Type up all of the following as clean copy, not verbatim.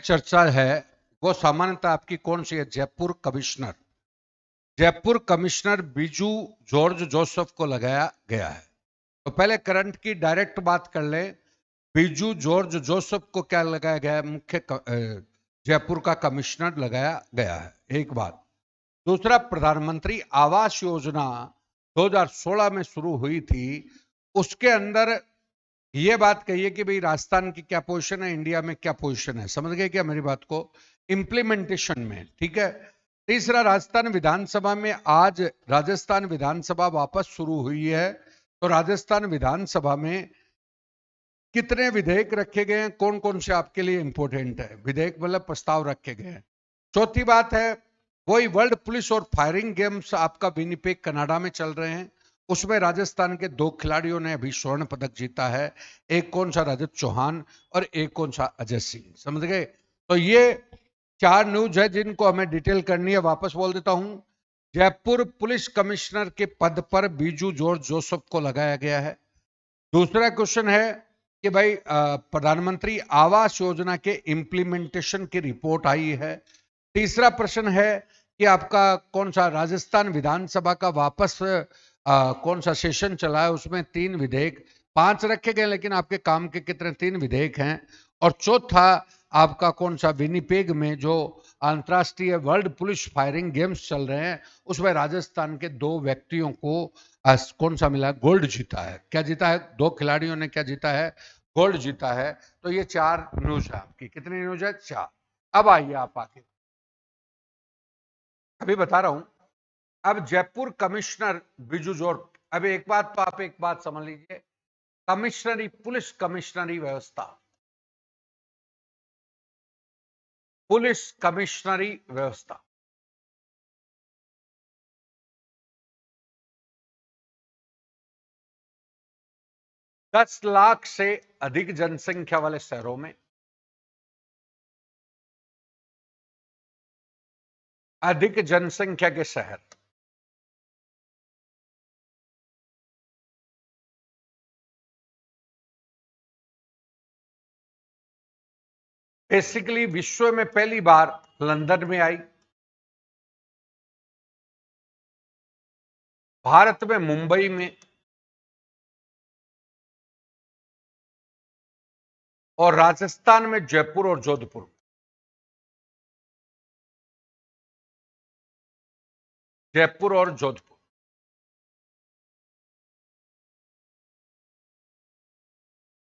चर्चा है वो सामान्यतः आपकी कौन सी है? Jaipur commissioner. Jaipur commissioner Biju George Joseph को लगाया गया है। तो पहले करंट की डायरेक्ट बात कर ले। बीजू जॉर्ज जोसेफ को क्या लगाया गया है? जयपुर का कमिश्नर लगाया गया है, एक बात। दूसरा, प्रधानमंत्री आवास योजना 2016 में शुरू हुई थी, उसके अंदर ये बात कहिए कि भाई राजस्थान की क्या पोजीशन है, इंडिया में क्या पोजीशन है। समझ गए क्या मेरी बात को? इंप्लीमेंटेशन में, ठीक है। तीसरा, राजस्थान विधानसभा में आज राजस्थान विधानसभा वापस शुरू हुई है, तो राजस्थान विधानसभा में कितने विधेयक रखे गए हैं, कौन कौन से आपके लिए इंपॉर्टेंट है? विधेयक मतलब प्रस्ताव रखे गए हैं। चौथी बात है, वही वर्ल्ड पुलिस और फायरिंग गेम्स आपका विनिपेग कनाडा में चल रहे हैं, उसमें राजस्थान के 2 खिलाड़ियों ने अभी स्वर्ण पदक जीता है। एक कौन सा? रजत चौहान, और एक कौन सा? अजय सिंह। समझ गए? तो ये 4 न्यूज है जिनको हमें डिटेल करनी है। वापस बोल देता हूं, जयपुर पुलिस कमिश्नर के पद पर बीजू जॉर्ज जोसेफ को लगाया गया है। दूसरा क्वेश्चन है कि भाई प्रधानमंत्री आवास योजना के इंप्लीमेंटेशन की रिपोर्ट आई है। तीसरा प्रश्न है कि आपका कौन सा राजस्थान विधानसभा का वापस कौन सा सेशन चला है, उसमें 3 विधेयक, 5 रखे गए लेकिन आपके काम के कितने? 3 विधेयक हैं। और चौथा, आपका कौन सा विनिपेग में जो अंतर्राष्ट्रीय वर्ल्ड पुलिस फायरिंग गेम्स चल रहे हैं, उसमें राजस्थान के 2 व्यक्तियों को कौन सा मिला? गोल्ड जीता है। क्या जीता है? 2 खिलाड़ियों ने क्या जीता है? गोल्ड जीता है। तो ये 4 न्यूज है आपकी। कितनी न्यूज है? 4। अब आइए आप आके, अभी बता रहा हूं। अब जयपुर कमिश्नर बिजू जोर, अब एक बात तो आप एक बात समझ लीजिए, कमिश्नरी पुलिस कमिश्नरी व्यवस्था, पुलिस कमिश्नरी व्यवस्था, दस लाख से अधिक जनसंख्या वाले शहरों में, अधिक जनसंख्या के शहर, बेसिकली विश्व में पहली बार लंदन में आई, भारत में मुंबई में, और राजस्थान में जयपुर और जोधपुर। जयपुर और जोधपुर।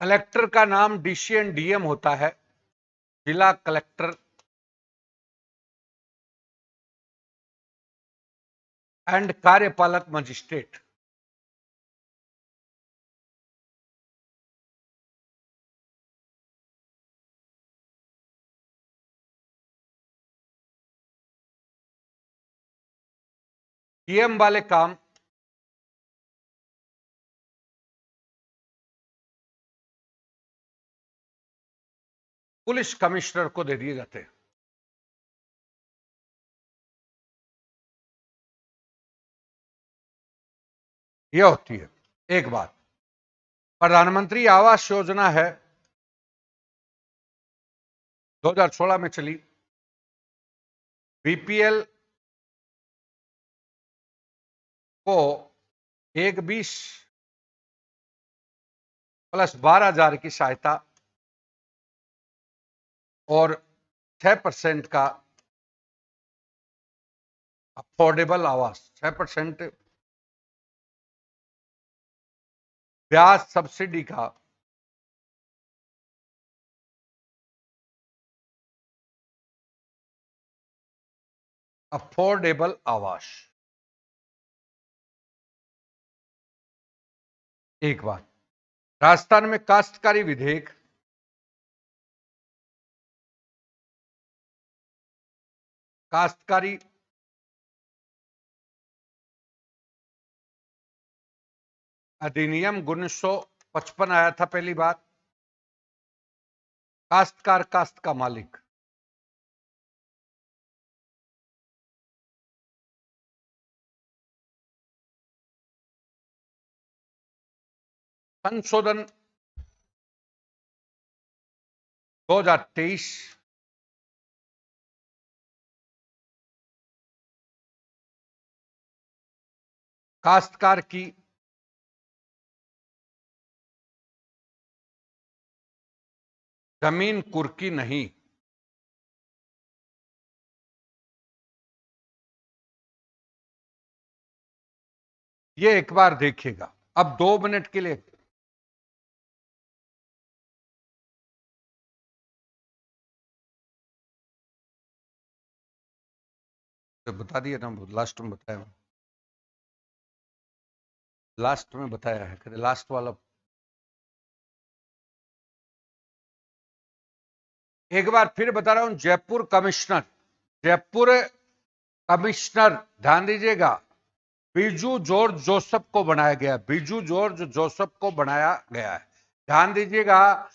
कलेक्टर का नाम डीसी एंड डीएम होता है, जिला कलेक्टर एंड कार्यपालक मजिस्ट्रेट। डीएम वाले काम पुलिस कमिश्नर को दे दिए जाते हैं। यह होती है एक बात। प्रधानमंत्री आवास योजना है, 2016 में चली। बीपीएल को 120 प्लस 12,000 की सहायता और 6% का अफोर्डेबल आवास, 6% ब्याज सब्सिडी का अफोर्डेबल आवास। एक बात, राजस्थान में काश्तकारी विधेयक, काश्तकारी अधिनियम 1955 आया था पहली बार। काश्तकार काश्त का मालिक, संशोधन 2023 काश्तकार की जमीन कुर्की नहीं। ये एक बार देखिएगा। अब 2 मिनट के लिए तो बता दिया ना, लास्ट में बताया, लास्ट में बताया है, कहते लास्ट वाला। एक बार फिर बता रहा हूं, जयपुर कमिश्नर, जयपुर कमिश्नर, ध्यान दीजिएगा, बीजू जॉर्ज जोसेफ को बनाया गया, बीजू जॉर्ज जोसेफ को बनाया गया है। ध्यान दीजिएगा,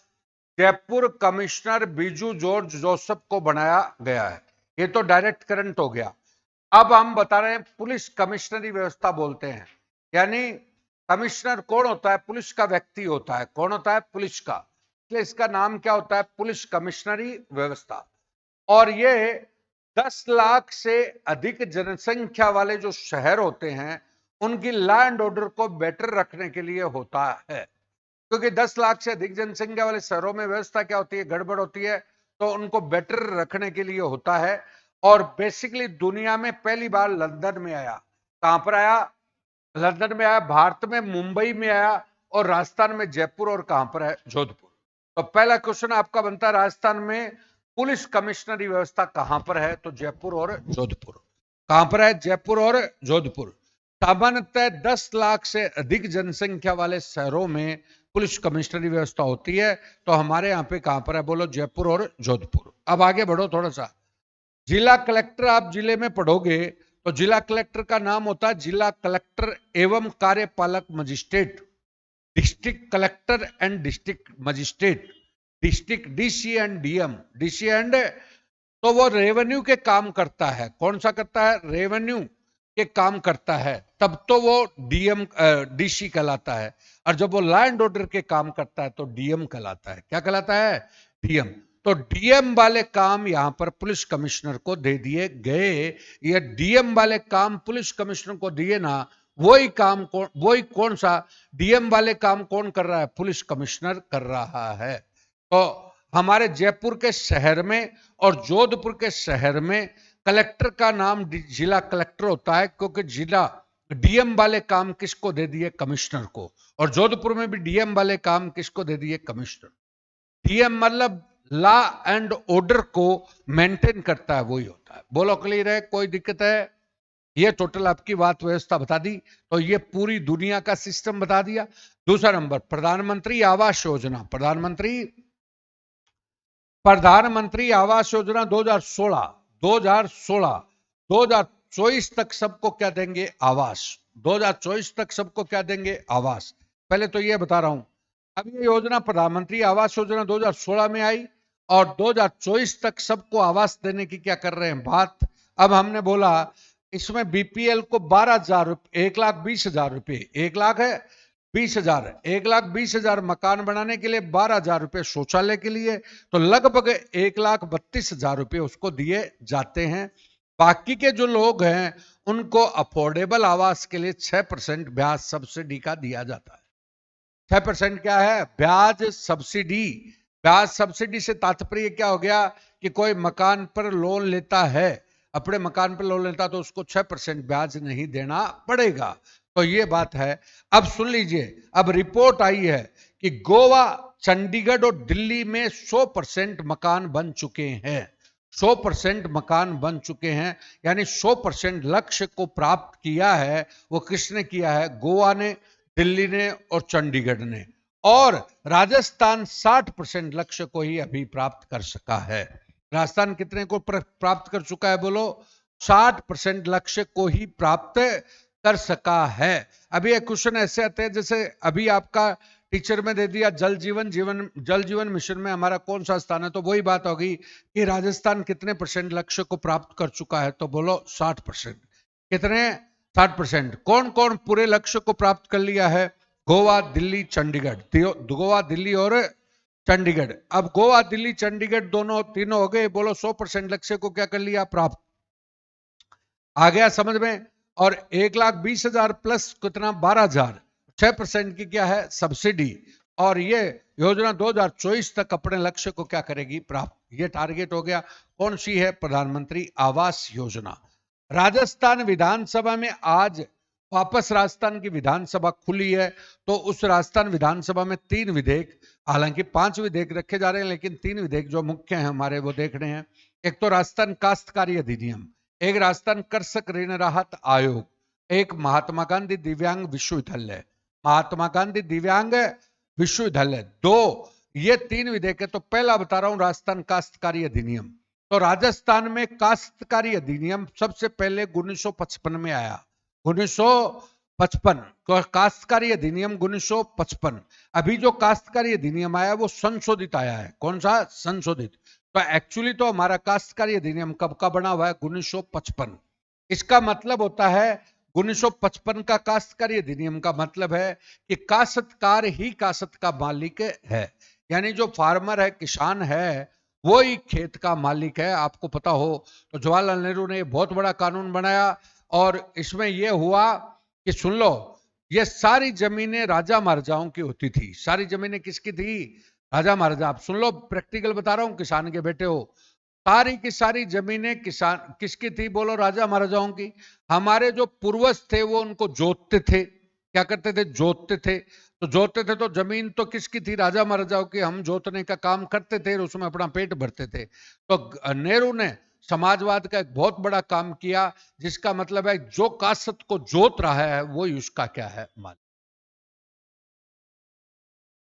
Jaipur commissioner Biju George Joseph को बनाया गया है। ये तो डायरेक्ट करंट हो गया। अब हम बता रहे हैं पुलिस कमिश्नरी व्यवस्था बोलते हैं, यानी कमिश्नर कौन होता है? पुलिस का व्यक्ति होता है। कौन होता है? पुलिस का। इसलिए इसका नाम क्या होता है? पुलिस कमिश्नरी व्यवस्था। और ये 10 लाख से अधिक जनसंख्या वाले जो शहर होते हैं, उनकी लॉ एंड ऑर्डर को बेटर रखने के लिए होता है। क्योंकि 10 लाख से अधिक जनसंख्या वाले शहरों में व्यवस्था क्या होती है? गड़बड़ होती है, तो उनको बेटर रखने के लिए होता है। और बेसिकली दुनिया में पहली बार लंदन में आया। कहां पर आया? लंदन में आया। भारत में मुंबई में आया, और राजस्थान में जयपुर, और कहां पर है? जोधपुर। तो पहला क्वेश्चन आपका बनता है, राजस्थान में पुलिस कमिश्नरी व्यवस्था कहां पर है? तो जयपुर और जोधपुर। कहां पर है? जयपुर और जोधपुर। सामान्यतः 10 लाख से अधिक जनसंख्या वाले शहरों में पुलिस कमिश्नरी व्यवस्था होती है। तो हमारे यहां पे कहां पर है? बोलो, जयपुर और जोधपुर। अब आगे बढ़ो थोड़ा सा। जिला कलेक्टर, आप जिले में पढ़ोगे तो जिला कलेक्टर का नाम होता है जिला कलेक्टर एवं कार्यपालक magistrate, district collector and district magistrate, district DC and DM, DC and, तो वो रेवेन्यू के काम करता है। कौन सा करता है? रेवेन्यू के काम करता है, तब तो वो डीएम डीसी कहलाता है। और जब वो लॉ एंड ऑर्डर के काम करता है तो डीएम कहलाता है। क्या कहलाता है? डीएम। तो डीएम वाले काम यहां पर पुलिस कमिश्नर को दे दिए गए। ये डीएम वाले काम पुलिस कमिश्नर को दिए ना, वही काम वही कौन सा डीएम वाले काम कौन कर रहा है? पुलिस कमिश्नर कर रहा है। तो हमारे जयपुर के शहर में और जोधपुर के शहर में कलेक्टर का नाम जिला कलेक्टर होता है, क्योंकि जिला डीएम वाले काम किसको दे दिए? कमिश्नर को। और जोधपुर में भी डीएम वाले काम किसको दे दिए? कमिश्नर। डीएम मतलब लॉ एंड ऑर्डर को मेंटेन करता है, वही होता है। बोलो, क्लियर है? कोई दिक्कत है? ये टोटल आपकी बात व्यवस्था बता दी। तो ये पूरी दुनिया का सिस्टम बता दिया। दूसरा नंबर, प्रधानमंत्री आवास योजना। प्रधानमंत्री आवास योजना 2016, 2016, 2024 तक सबको क्या देंगे? आवास। 2024 तक सबको क्या देंगे? आवास। पहले तो ये बता रहा हूं, अब ये योजना प्रधानमंत्री आवास योजना 2016 में आई, और 2024 तक सबको आवास देने की क्या कर रहे हैं? बात। अब हमने बोला इसमें बीपीएल को 12,000 रुपये, 1,20,000 रुपये, 1,20,000 है, 1,20,000 मकान बनाने के लिए, 12,000 रुपये शौचालय के लिए, तो लगभग 1,32,000 रुपये उसको दिए जाते हैं। बाकी के जो लोग हैं उनको अफोर्डेबल आवास के लिए 6% ब्याज सब्सिडी का दिया जाता है। 6% क्या है? ब्याज सब्सिडी। ब्याज सब्सिडी से तात्पर्य क्या हो गया कि कोई मकान पर लोन लेता है, अपने मकान पर लोन लेता, तो उसको 6% ब्याज नहीं देना पड़ेगा। तो ये बात है। अब सुन लीजिए, अब रिपोर्ट आई है कि गोवा, चंडीगढ़ और दिल्ली में 100% मकान बन चुके हैं। 100% मकान बन चुके हैं, यानी 100% लक्ष्य को प्राप्त किया है। वो किसने किया है? गोवा ने, दिल्ली ने और चंडीगढ़ ने। और राजस्थान 60% लक्ष्य को ही अभी प्राप्त कर सका है। राजस्थान कितने को प्राप्त कर चुका है? बोलो, 60% लक्ष्य को ही प्राप्त कर सका है। अभी एक क्वेश्चन ऐसे आते हैं, जैसे अभी आपका टीचर में दे दिया जल जीवन मिशन में हमारा कौन सा स्थान है, तो वही बात होगी कि राजस्थान कितने % लक्ष्य को प्राप्त कर चुका है, तो बोलो 60%। कितने? 60%। कौन कौन पूरे लक्ष्य को प्राप्त कर लिया है? गोवा, दिल्ली, चंडीगढ़। गोवा, दिल्ली और चंडीगढ़। अब गोवा, दिल्ली, चंडीगढ़ दोनों तीनों हो गए। बोलो 100% लक्ष्य को क्या कर लिया? प्राप्त। आ गया समझ में? और 1,20,000 प्लस कितना 12,000, 6% की क्या है सब्सिडी। और ये योजना 2024 तक अपने लक्ष्य को क्या करेगी प्राप्त, ये टारगेट हो गया। कौन सी है, प्रधानमंत्री आवास योजना। राजस्थान विधानसभा में आज वापस राजस्थान की विधानसभा खुली है, तो उस राजस्थान विधानसभा में 3 विधेयक, हालांकि 5 विधेयक रखे जा रहे हैं, लेकिन 3 विधेयक जो मुख्य हैं हमारे वो देख रहे हैं। एक तो राजस्थान काश्तकारी अधिनियम, एक राजस्थान कृषक ऋण राहत आयोग, एक महात्मा गांधी दिव्यांग विश्वविद्यालय, महात्मा गांधी दिव्यांग विश्वविद्यालय दो, ये 3 विधेयक है। तो पहला बता रहा हूं राजस्थान काश्तकारी अधिनियम। तो राजस्थान में काश्तकारी अधिनियम सबसे पहले 1955 में आया, 1955 काश्तकारी अधिनियम 1955। अभी जो काश्तकारी अधिनियम आया वो संशोधित आया है। कौन सा, संशोधित। तो एक्चुअली तो हमारा काश्तकारी अधिनियम कब का बना हुआ है, 1955। इसका मतलब होता है 1955 का काश्तकारी अधिनियम का मतलब है कि काश्तकार ही काश्त का मालिक है, यानी जो फार्मर है, किसान है, वो ही खेत का मालिक है। आपको पता हो तो जवाहरलाल नेहरू ने बहुत बड़ा कानून बनाया, और इसमें यह हुआ कि सुन लो, ये सारी जमीनें राजा महाराजाओं की होती थी। सारी जमीनें किसकी थी, राजा महाराजा। आप सुन लो, प्रैक्टिकल बता रहा हूं, किसान के बेटे हो। सारी की सारी जमीनें किसान किसकी थी, बोलो, राजा महाराजाओं की। हमारे जो पूर्वज थे वो उनको जोतते थे, क्या करते थे, जोतते थे। तो जोतते थे तो जमीन तो किसकी थी, राजा महाराजाओं की। हम जोतने का काम करते थे और उसमें अपना पेट भरते थे। तो नेहरू ने समाजवाद का एक बहुत बड़ा काम किया, जिसका मतलब है जो कासत को जोत रहा है वो उसका क्या है, मालिक।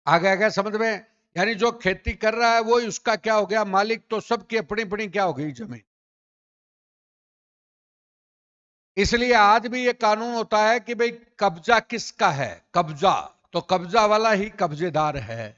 आ गया क्या समझ में, यानी जो खेती कर रहा है वो उसका क्या हो गया, मालिक। तो सबकी अपनी अपनी क्या हो गई, जमीन। इसलिए आज भी ये कानून होता है कि भाई कब्जा किसका है, कब्जा, तो कब्जा वाला ही कब्जेदार है।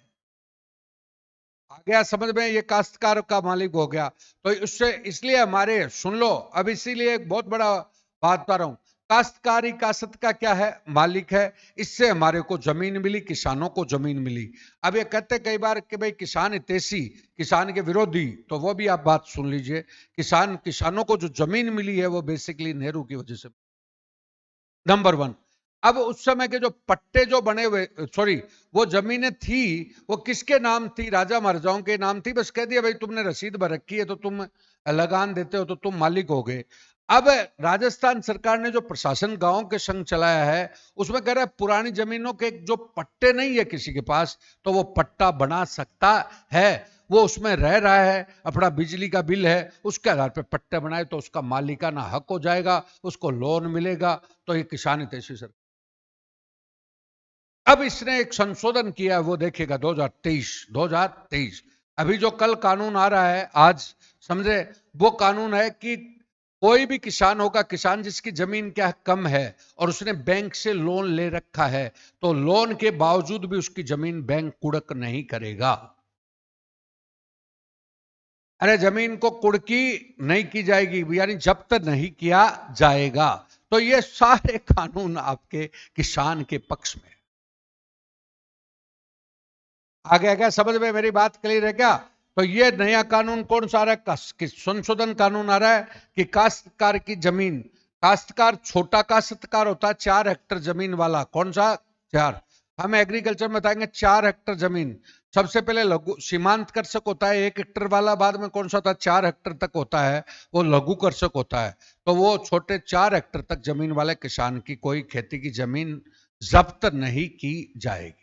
आ गया समझ में, ये काश्तकार का मालिक हो गया। तो उससे इसलिए हमारे, सुन लो, अब इसीलिए एक बहुत बड़ा बात बता रहा हूं, काश्तकारी काश्त का क्या है, मालिक है। इससे हमारे को जमीन मिली, किसानों को जमीन मिली। अब ये कहते कई बार कि भाई किसान हितैषी, किसान के विरोधी, तो वो भी आप बात सुन लीजिए। किसानों को जो जमीन मिली है वो बेसिकली नेहरू की वजह से। नंबर 1। अब उस समय के जो पट्टे जो बने हुए, सॉरी, वो जमीनें थी, वो किसके नाम थी, राजा महाराजाओं के नाम थी। बस कह दिया भाई तुमने रसीद भर रखी है तो तुम लगान देते हो तो तुम मालिक हो गए। अब राजस्थान सरकार ने जो प्रशासन गांव के संग चलाया है, उसमें कह रहा है पुरानी जमीनों के जो पट्टे नहीं है किसी के पास, तो वो पट्टा बना सकता है। वो उसमें रह रहा है, अपना बिजली का बिल है, उसके आधार पर पट्टे बनाए तो उसका मालिकाना हक हो जाएगा, उसको लोन मिलेगा। तो ये किसान हितैषी सर। अब इसने एक संशोधन किया है, वो देखिएगा 2023, 2023। अभी जो कल कानून आ रहा है आज, समझे, वो कानून है कि कोई भी किसान होगा, किसान जिसकी जमीन क्या कम है और उसने बैंक से लोन ले रखा है, तो लोन के बावजूद भी उसकी जमीन बैंक कुड़क नहीं करेगा। अरे जमीन को कुड़की नहीं की जाएगी, यानी जब्त नहीं किया जाएगा। तो ये सारे कानून आपके किसान के पक्ष में। आगे क्या समझ में, मेरी बात क्लियर है क्या। तो ये नया कानून कौन सा आ रहा है, संशोधन कानून आ रहा है कि काश्तकार की जमीन, काश्तकार छोटा काश्तकार होता है 4 हेक्टर जमीन वाला, कौन सा, 4। हम एग्रीकल्चर में बताएंगे 4 हेक्टर जमीन। सबसे पहले लघु सीमांत कृषक होता है 1 हेक्टर वाला, बाद में कौन सा होता है 4 हेक्टर तक होता है, वो लघु कृषक होता है। तो वो छोटे 4 हेक्टर तक जमीन वाले किसान की कोई खेती की जमीन जब्त नहीं की जाएगी।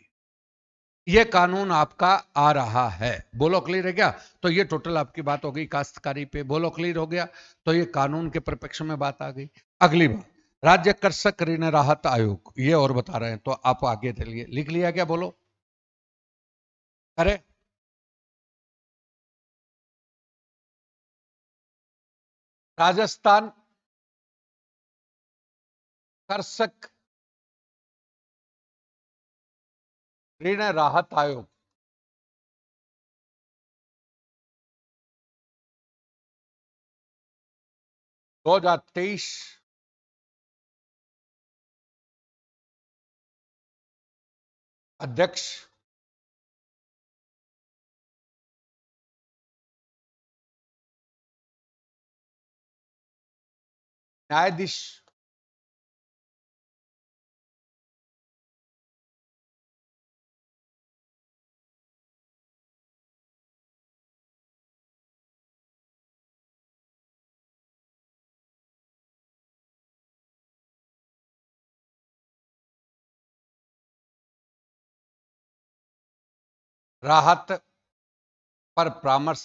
ये कानून आपका आ रहा है, बोलो क्लियर है क्या। तो ये टोटल आपकी बात हो गई काश्तकारी पे, बोलो क्लियर हो गया। तो ये कानून के परिप्रेक्ष्य में बात आ गई। अगली बात, राज्य कृषक ऋण राहत आयोग, ये और बता रहे हैं, तो आप आगे चलिए, लिख लिया क्या, बोलो। अरे राजस्थान कृषक ऋण राहत आयोग, 2023 अध्यक्ष न्यायाधीश राहत पर परामर्श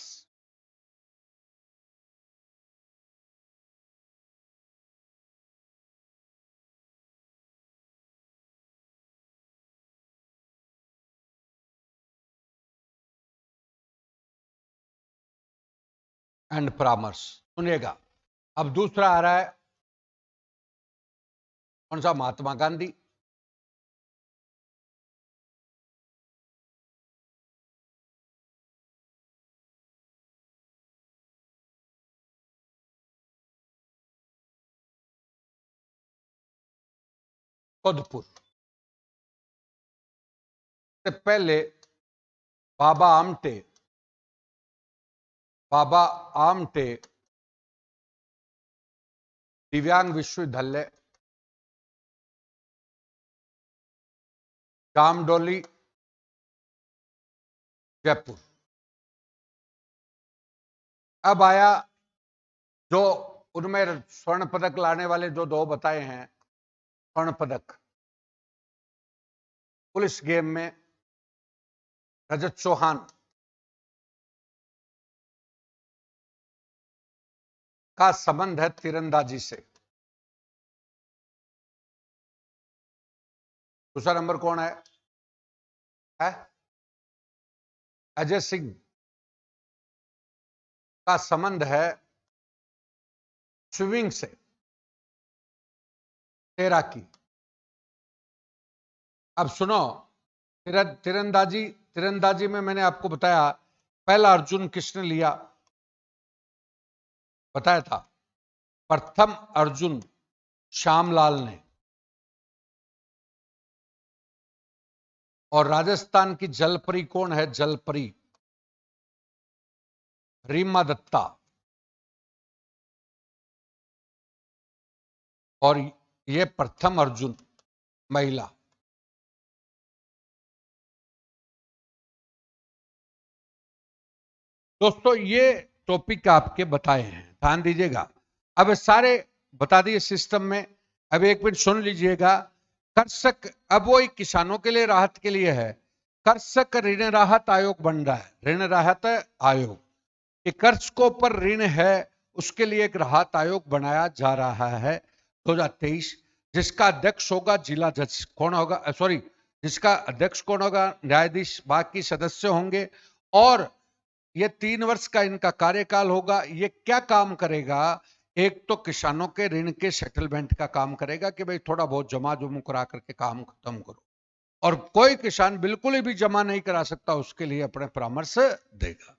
एंड परामर्श। सुनिएगा, अब दूसरा आ रहा है कौन सा? महात्मा गांधी। जोधपुर से पहले बाबा आमटे दिव्यांग विश्वविद्यालय जामडोली जयपुर। अब आया जो उनमें स्वर्ण पदक लाने वाले जो दो बताए हैं स्वर्ण पदक पुलिस गेम में, रजत चौहान का संबंध है तीरंदाजी से। दूसरा नंबर कौन है? अजय सिंह का संबंध है स्विमिंग से, तैराकी। अब सुनो, तीरंदाजी में मैंने आपको बताया पहला अर्जुन किसने लिया, बताया था प्रथम अर्जुन श्यामलाल ने। और राजस्थान की जलपरी कौन है? जलपरी रीमा दत्ता। और ये प्रथम अर्जुन महिला। दोस्तों ये टॉपिक आपके बताए हैं, ध्यान दीजिएगा। अब सारे बता दिए सिस्टम में। अब एक मिनट सुन लीजिएगा। कर्षक, अब वो किसानों के लिए राहत के लिए है। कर्षक ऋण राहत आयोग बन रहा है, ऋण राहत आयोग। ये कर्षकों पर ऋण है उसके लिए एक राहत आयोग बनाया जा रहा है 2023, जिसका अध्यक्ष होगा जिला जज। कौन होगा? सॉरी, जिसका अध्यक्ष कौन होगा? न्यायाधीश। बाकी सदस्य होंगे। और ये 3 वर्ष का इनका कार्यकाल होगा। ये क्या काम करेगा? एक तो किसानों के ऋण के सेटलमेंट का काम करेगा कि भाई थोड़ा बहुत जमा जुमू करा करके काम खत्म करो। और कोई किसान बिल्कुल भी जमा नहीं करा सकता, उसके लिए अपने परामर्श देगा।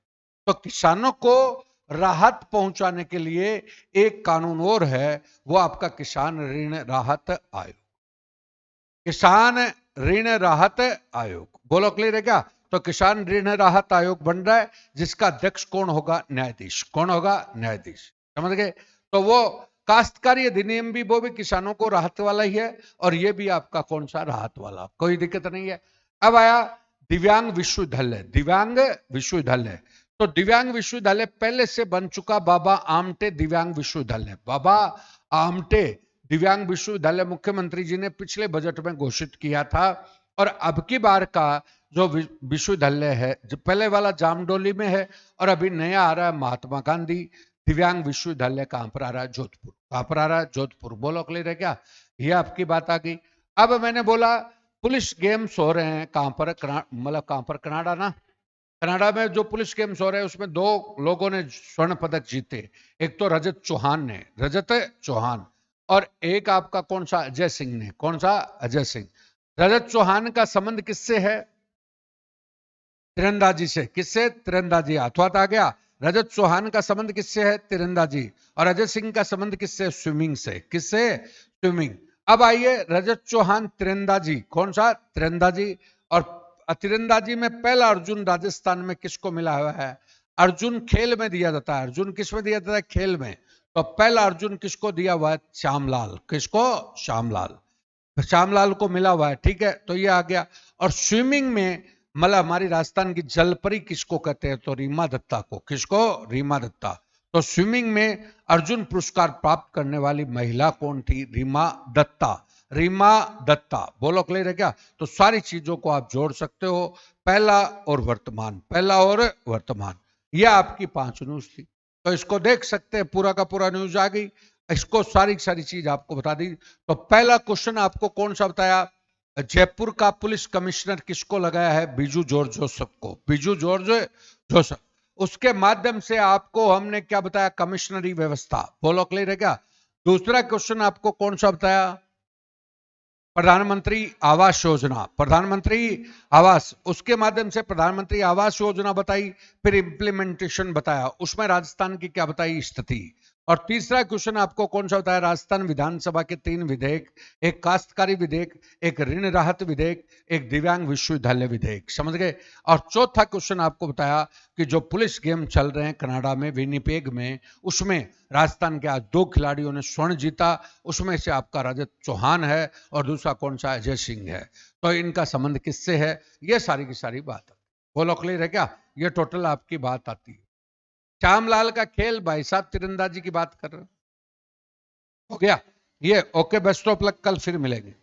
तो किसानों को राहत पहुंचाने के लिए एक कानून और है, वो आपका किसान ऋण राहत आयोग। किसान ऋण राहत आयोग, बोलो क्लियर है क्या? तो किसान ऋण राहत आयोग बन रहा है, जिसका अध्यक्ष कौन होगा? न्यायाधीश। कौन होगा? न्यायाधीश। समझ गए? तो वो काश्तकारी अधिनियम भी वो भी किसानों को राहत वाला ही है, और ये भी आपका कौन सा? राहत वाला। कोई दिक्कत नहीं है। अब आया दिव्यांग विश्वविद्यालय। दिव्यांग विश्वविद्यालय, तो दिव्यांग विश्वविद्यालय पहले से बन चुका बाबा आमटे दिव्यांग विश्वविद्यालय। बाबा आमटे दिव्यांग विश्वविद्यालय मुख्यमंत्री जी ने पिछले बजट में घोषित किया था। और अब की बार का जो विश्वविद्यालय है, जो पहले वाला जामडोली में है, और अभी नया आ रहा है महात्मा गांधी दिव्यांग विश्वविद्यालय। कहां पर आ रहा है? जोधपुर। कहां पर आ रहा है? जोधपुर। बोलो क्लियर है क्या? ये आपकी बात आ गई। अब मैंने बोला पुलिस गेम्स हो रहे हैं कहां पर? मतलब कहां पर? कनाडा ना। कनाडा में जो पुलिस गेम्स हो रहे हैं उसमें 2 लोगों ने स्वर्ण पदक जीते। एक तो रजत चौहान ने, रजत चौहान, और एक आपका कौन सा? अजय सिंह ने। कौन सा? अजय सिंह। रजत चौहान का संबंध किससे है? तीरंदाजी से। किससे? तीरंदाजी। हाथों आ गया। रजत चौहान का संबंध किससे है? तीरंदाजी। और अजय सिंह का संबंध किससे? स्विमिंग से। किससे? स्विमिंग। अब आइए, रजत चौहान तीरंदाजी। कौन सा? तीरंदाजी। और तीरंदाजी में पहला अर्जुन राजस्थान में किसको मिला हुआ है? अर्जुन खेल में दिया जाता है। अर्जुन किस में दिया जाता है? खेल में। तो पहला अर्जुन किसको दिया हुआ है? श्यामलाल। किसको? श्यामलाल। श्यामलाल को मिला हुआ है। ठीक है, तो ये आ गया। और स्विमिंग में मतलब हमारी राजस्थान की जलपरी किसको कहते हैं? तो रीमा दत्ता को। किसको? रीमा दत्ता। तो स्विमिंग में अर्जुन पुरस्कार प्राप्त करने वाली महिला कौन थी? रीमा दत्ता। रीमा दत्ता। बोलो क्लियर है क्या? तो सारी चीजों को आप जोड़ सकते हो, पहला और वर्तमान, पहला और वर्तमान, यह आपकी 5 न्यूज थी। तो इसको देख सकते हैं, पूरा का पूरा न्यूज आ गई, इसको सारी सारी चीज आपको बता दी। तो पहला क्वेश्चन आपको कौन सा बताया? जयपुर का पुलिस कमिश्नर किसको लगाया है? बीजू जॉर्ज जोसेफ को, बीजू जॉर्ज जोसेफ। उसके माध्यम से आपको हमने क्या बताया? कमिश्नरी व्यवस्था। बोलो क्लियर है क्या? दूसरा क्वेश्चन आपको कौन सा बताया? प्रधानमंत्री आवास योजना, प्रधानमंत्री आवास, उसके माध्यम से प्रधानमंत्री आवास योजना बताई, फिर इंप्लीमेंटेशन बताया, उसमें राजस्थान की क्या बताई स्थिति। और तीसरा क्वेश्चन आपको कौन सा बताया? राजस्थान विधानसभा के 3 विधेयक, एक काश्तकारी विधेयक, एक ऋण राहत विधेयक, एक दिव्यांग विश्वविद्यालय विधेयक। समझ गए? और चौथा क्वेश्चन आपको बताया कि जो पुलिस गेम चल रहे हैं कनाडा में, विनिपेग में, उसमें राजस्थान के आज 2 खिलाड़ियों ने स्वर्ण जीता, उसमें से आपका रजत चौहान है और दूसरा कौन सा? अजय सिंह है। तो इनका संबंध किससे है? ये सारी की सारी बात। बोलो क्लियर है क्या? ये टोटल आपकी बात आती है। श्यामलाल का खेल, भाई साहब तीरंदाजी की बात कर रहे हो गया ये। ओके, बेस्ट ऑफ लक, कल फिर मिलेंगे।